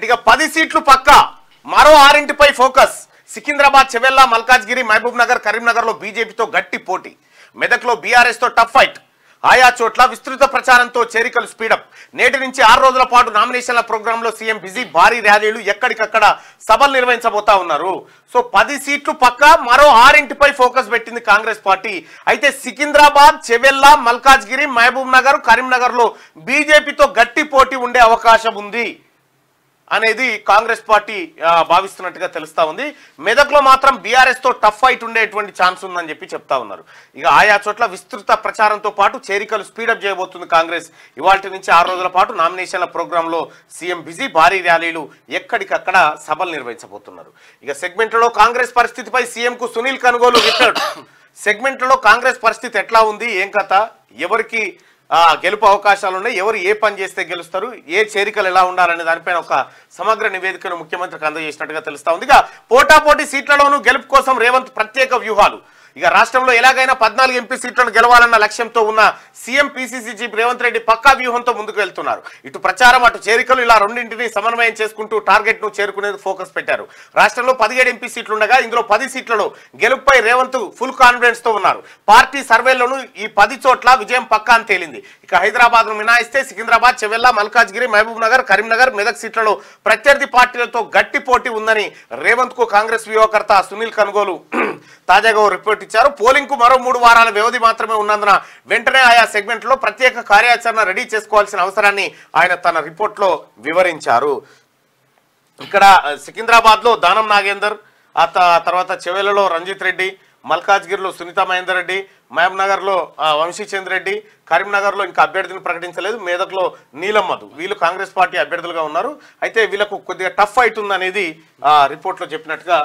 ఇక 10 సీట్లు పక్క మరో 6 ఫోకస్. సికింద్రాబాద్, చెవెల్లా, మల్కాజ్గిరి, మహబూబ్ నగర్, కరీంనగర్ లో బీజేపీతో గట్టి పోటీ. మెదక్లో బీఆర్ఎస్ తో టఫ్ ఫైట్. ఆయా చోట్ల విస్తృత ప్రచారంతో చేరికలు స్పీడప్. నేటి నుంచి 6 రోజుల పాటు నామినేషన్ల ప్రోగ్రామ్ లో సీఎం బిజీ. భారీ ర్యాలీలు, ఎక్కడికక్కడ సభలు నిర్వహించబోతా ఉన్నారు. సో 10 సీట్లు పక్క మరో 6 ఫోకస్ పెట్టింది కాంగ్రెస్ పార్టీ. అయితే సికింద్రాబాద్, చెవెల్లా, మల్కాజ్గిరి, మహబూబ్ నగర్, కరీంనగర్ లో బీజేపీతో గట్టి పోటీ ఉండే అవకాశం ఉంది అనేది కాంగ్రెస్ పార్టీ భావిస్తున్నట్టుగా తెలుస్తా ఉంది. మెదక్లో మాత్రం బీఆర్ఎస్ తో టఫ్ ఫైట్ ఉండేటువంటి ఛాన్స్ ఉందని చెప్పి చెప్తా ఉన్నారు. ఇక ఆయా చోట్ల విస్తృత ప్రచారంతో పాటు చేరికలు స్పీడప్ చేయబోతుంది కాంగ్రెస్. ఇవాల్టి నుంచి 6 రోజుల పాటు నామినేషన్ల ప్రోగ్రామ్ లో సీఎం బిజీ. భారీ ర్యాలీలు, ఎక్కడికక్కడ సభలు నిర్వహించబోతున్నారు. ఇక సెగ్మెంట్లలో కాంగ్రెస్ పరిస్థితిపై సీఎం కు సునీల్ కనుగోలు రిటర్న్. సెగ్మెంట్లలో కాంగ్రెస్ పరిస్థితి ఎట్లా ఉంది, ఏం కథ, ఎవరికి గెలుపు అవకాశాలు ఉన్నాయి, ఎవరు ఏ పని చేస్తే గెలుస్తారు, ఏ చేరికలు ఎలా ఉండాలనే దానిపైన ఒక సమగ్ర నివేదికను ముఖ్యమంత్రికి అందజేసినట్టుగా తెలుస్తా ఉంది. ఇక పోటాపోటీ సీట్లలోనూ గెలుపు కోసం రేవంత్ ప్రత్యేక వ్యూహాలు. ఇక రాష్ట్రంలో ఎలాగైనా 14 ఎంపీ సీట్లను గెలవాలన్న లక్ష్యంతో ఉన్న CM PCC chief Revanth Reddy పక్కా వ్యూహంతో ముందుకు వెళ్తున్నారు. ఇటు ప్రచారం, అటు చేరికలు, ఇలా రెండింటిని సమన్వయం చేసుకుంటూ టార్గెట్ ను చేరుకునేందుకు ఫోకస్ పెట్టారు. రాష్ట్రంలో 17 ఎంపీ సీట్లు ఉండగా ఇందులో 10 సీట్లలో గెలుపుపై రేవంత్ ఫుల్ కాన్ఫిడెన్స్ తో ఉన్నారు. పార్టీ సర్వేలోనూ ఈ 10 చోట్ల విజయం పక్కా అని తేలింది. ఇక హైదరాబాద్ ను మినాయిస్తే సికింద్రాబాద్, చెవెల్లా, మల్కాజ్గిరి, మహబూబ్ నగర్, కరీంనగర్, మెదక్ సీట్లలో ప్రత్యర్థి పార్టీలతో గట్టి పోటీ ఉందని రేవంత్ కు కాంగ్రెస్ వ్యూహకర్త సునీల్ కనుగోలు తాజాగా రిపోర్ట్ ఇచ్చారు. పోలింగ్ కు మరో 3 వారాల వ్యవధి మాత్రమే ఉన్నందున వెంటనే ఆయా సెగ్మెంట్లో ప్రత్యేక కార్యాచరణ రెడీ చేసుకోవాల్సిన అవసరాన్ని ఆయన తన రిపోర్ట్ లో వివరించారు. ఇక్కడ సికింద్రాబాద్ లో దానం నాగేందర్, ఆ తర్వాత చెవెలలో రంజిత్ రెడ్డి, మల్కాజ్గిరిలో సునీతా మహేందర్ రెడ్డి, మహబూబ్ నగర్ లో వంశీచంద్ర రెడ్డి, కరీంనగర్ లో ఇంకా అభ్యర్థిని ప్రకటించలేదు, మెదక్లో నీలం మధు, వీళ్ళు కాంగ్రెస్ పార్టీ అభ్యర్థులుగా ఉన్నారు. అయితే వీళ్ళకు కొద్దిగా టఫ్ ఫైట్ ఉందనేది రిపోర్ట్ లో చెప్పినట్టుగా